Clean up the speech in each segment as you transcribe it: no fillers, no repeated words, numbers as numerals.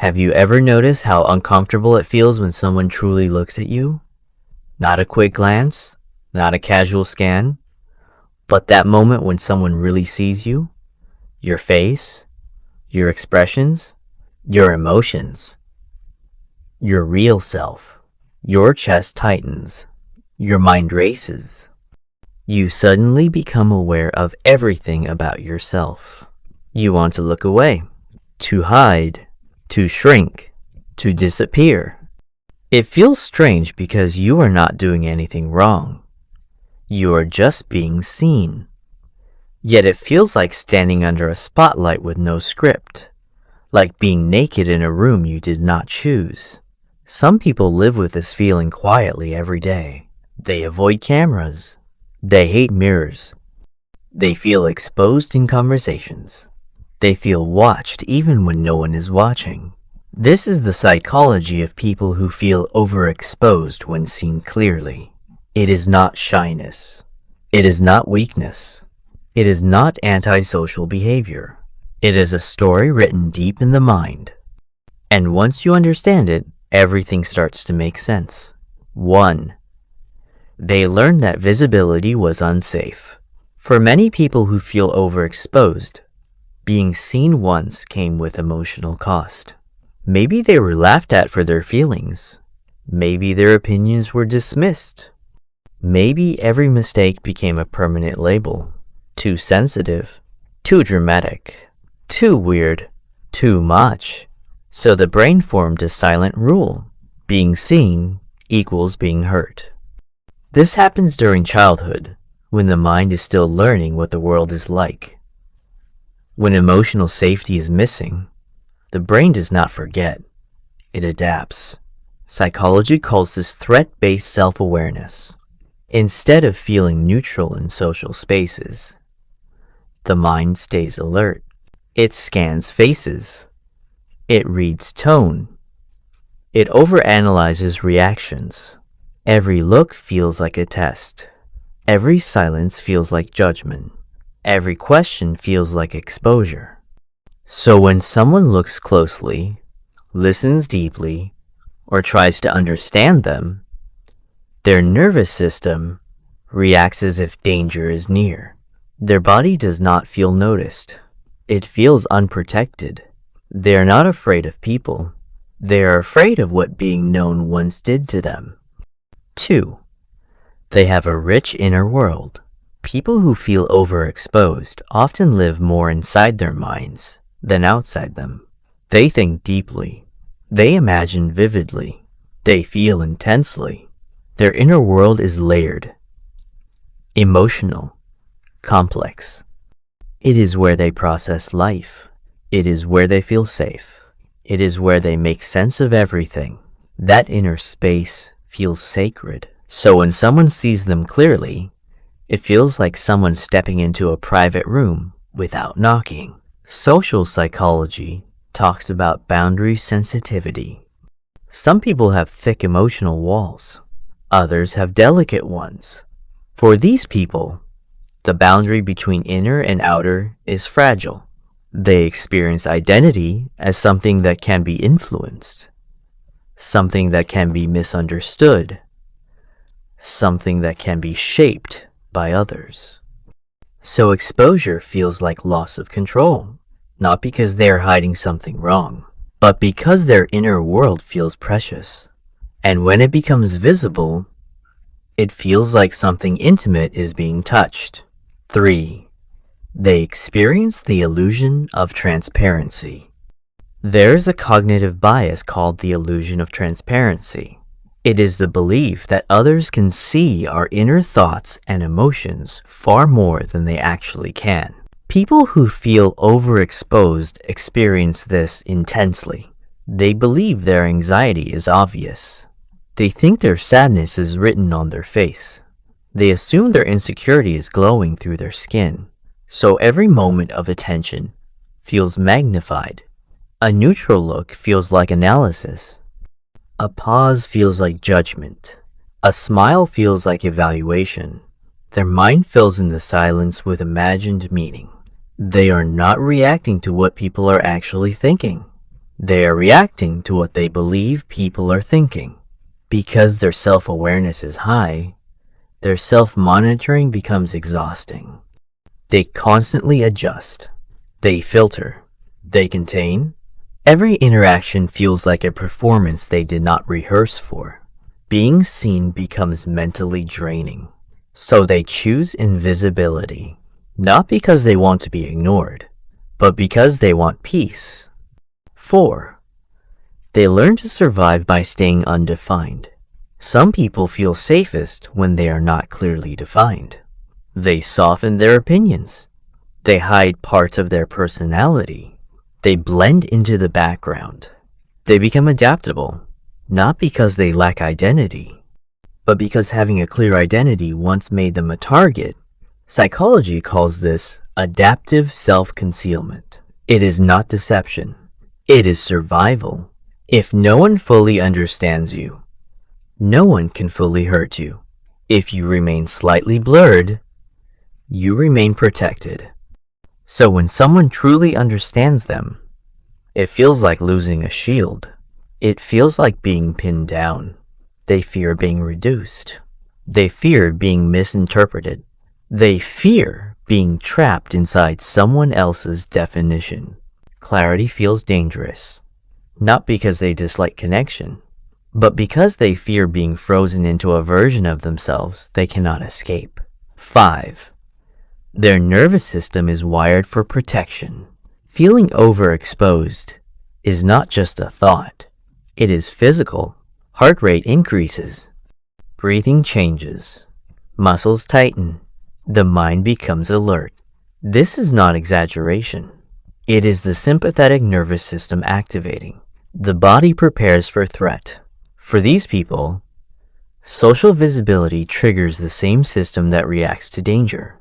Have you ever noticed how uncomfortable it feels when someone truly looks at you? Not a quick glance, not a casual scan, but that moment when someone really sees you, your face, your expressions, your emotions, your real self. Your chest tightens, your mind races. You suddenly become aware of everything about yourself. You want to look away, to hide, to shrink, to disappear. It feels strange because you are not doing anything wrong. You are just being seen. Yet it feels like standing under a spotlight with no script, like being naked in a room you did not choose. Some people live with this feeling quietly every day. They avoid cameras. They hate mirrors. They feel exposed in conversations. They feel watched even when no one is watching. This is the psychology of people who feel overexposed when seen clearly. It is not shyness. It is not weakness. It is not antisocial behavior. It is a story written deep in the mind. And once you understand it, everything starts to make sense. 1. They learned that visibility was unsafe. For many people who feel overexposed, being seen once came with emotional cost. Maybe they were laughed at for their feelings. Maybe their opinions were dismissed. Maybe every mistake became a permanent label. Too sensitive, too dramatic, too weird, too much. So the brain formed a silent rule. Being seen equals being hurt. This happens during childhood, when the mind is still learning what the world is like. When emotional safety is missing, the brain does not forget. It adapts. Psychology calls this threat-based self-awareness. Instead of feeling neutral in social spaces, the mind stays alert. It scans faces. It reads tone. It overanalyzes reactions. Every look feels like a test. Every silence feels like judgment. Every question feels like exposure. So when someone looks closely, listens deeply, or tries to understand them, their nervous system reacts as if danger is near. Their body does not feel noticed. It feels unprotected. They are not afraid of people. They are afraid of what being known once did to them. 2. They have a rich inner world. People who feel overexposed often live more inside their minds than outside them. They think deeply. They imagine vividly. They feel intensely. Their inner world is layered, emotional, complex. It is where they process life. It is where they feel safe. It is where they make sense of everything. That inner space feels sacred. So when someone sees them clearly, it feels like someone stepping into a private room without knocking. Social psychology talks about boundary sensitivity. Some people have thick emotional walls. Others have delicate ones. For these people, the boundary between inner and outer is fragile. They experience identity as something that can be influenced, something that can be misunderstood, something that can be shaped by others. So exposure feels like loss of control, not because they are hiding something wrong, but because their inner world feels precious. And when it becomes visible, it feels like something intimate is being touched. 3. They experience the illusion of transparency. There is a cognitive bias called the illusion of transparency. It is the belief that others can see our inner thoughts and emotions far more than they actually can. People who feel overexposed experience this intensely. They believe their anxiety is obvious. They think their sadness is written on their face. They assume their insecurity is glowing through their skin. So every moment of attention feels magnified. A neutral look feels like analysis. A pause feels like judgment. A smile feels like evaluation. Their mind fills in the silence with imagined meaning. They are not reacting to what people are actually thinking. They are reacting to what they believe people are thinking. Because their self-awareness is high, their self-monitoring becomes exhausting. They constantly adjust. They filter. They contain. Every interaction feels like a performance they did not rehearse for. Being seen becomes mentally draining. So they choose invisibility, not because they want to be ignored, but because they want peace. 4. They learn to survive by staying undefined. Some people feel safest when they are not clearly defined. They soften their opinions. They hide parts of their personality. They blend into the background. They become adaptable, not because they lack identity, but because having a clear identity once made them a target. Psychology calls this adaptive self-concealment. It is not deception. It is survival. If no one fully understands you, no one can fully hurt you. If you remain slightly blurred, you remain protected. So when someone truly understands them, it feels like losing a shield. It feels like being pinned down. They fear being reduced. They fear being misinterpreted. They fear being trapped inside someone else's definition. Clarity feels dangerous, not because they dislike connection, but because they fear being frozen into a version of themselves they cannot escape. 5. Their nervous system is wired for protection. Feeling overexposed is not just a thought. It is physical. Heart rate increases. Breathing changes. Muscles tighten. The mind becomes alert. This is not exaggeration. It is the sympathetic nervous system activating. The body prepares for threat. For these people, social visibility triggers the same system that reacts to danger.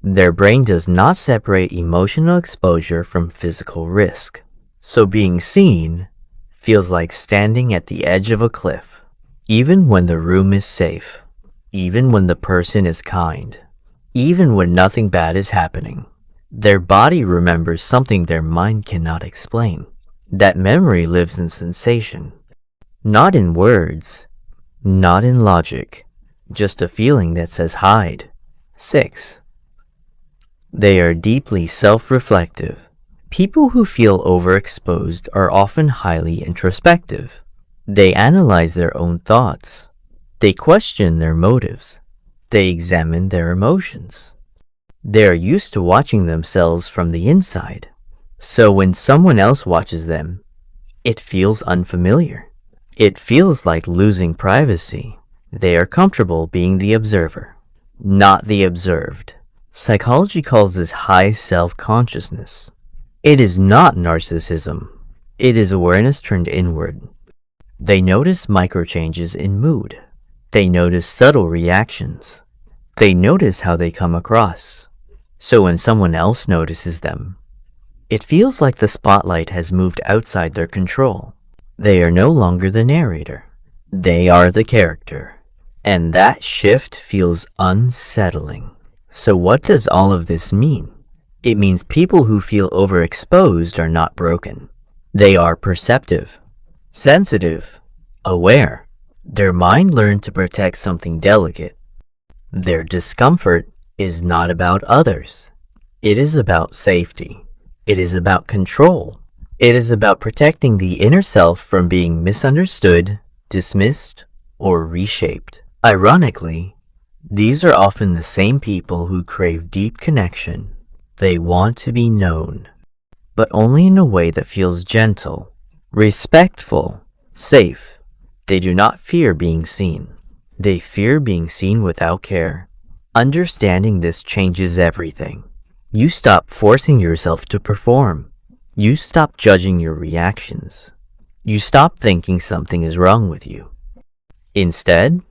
Their brain does not separate emotional exposure from physical risk. So being seen feels like standing at the edge of a cliff, even when the room is safe, even when the person is kind, even when nothing bad is happening. Their body remembers something their mind cannot explain. That memory lives in sensation, not in words, not in logic, just a feeling that says hide. 6. They are deeply self-reflective. People who feel overexposed are often highly introspective. They analyze their own thoughts. They question their motives. They examine their emotions. They are used to watching themselves from the inside. So when someone else watches them, it feels unfamiliar. It feels like losing privacy. They are comfortable being the observer, not the observed. Psychology calls this high self-consciousness. It is not narcissism. It is awareness turned inward. They notice micro-changes in mood. They notice subtle reactions. They notice how they come across. So when someone else notices them, it feels like the spotlight has moved outside their control. They are no longer the narrator. They are the character. And that shift feels unsettling. So what does all of this mean? It means people who feel overexposed are not broken. They are perceptive, sensitive, aware. Their mind learned to protect something delicate. Their discomfort is not about others. It is about safety. It is about control. It is about protecting the inner self from being misunderstood, dismissed, or reshaped. Ironically, these are often the same people who crave deep connection. They want to be known, but only in a way that feels gentle, respectful, safe. They do not fear being seen. They fear being seen without care. Understanding this changes everything. You stop forcing yourself to perform. You stop judging your reactions. You stop thinking something is wrong with you. Instead,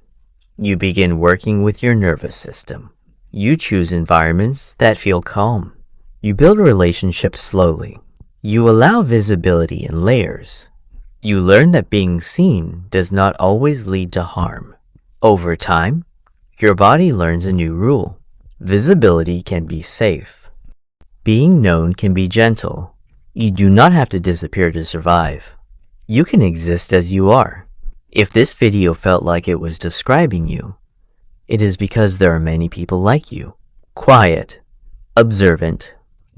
you begin working with your nervous system. You choose environments that feel calm. You build relationships slowly. You allow visibility in layers. You learn that being seen does not always lead to harm. Over time, your body learns a new rule. Visibility can be safe. Being known can be gentle. You do not have to disappear to survive. You can exist as you are. If this video felt like it was describing you, it is because there are many people like you. Quiet, observant,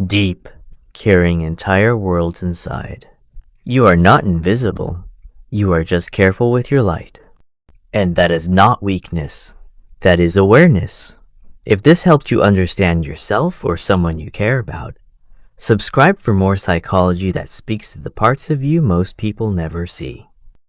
deep, carrying entire worlds inside. You are not invisible. You are just careful with your light. And that is not weakness. That is awareness. If this helped you understand yourself or someone you care about, subscribe for more psychology that speaks to the parts of you most people never see.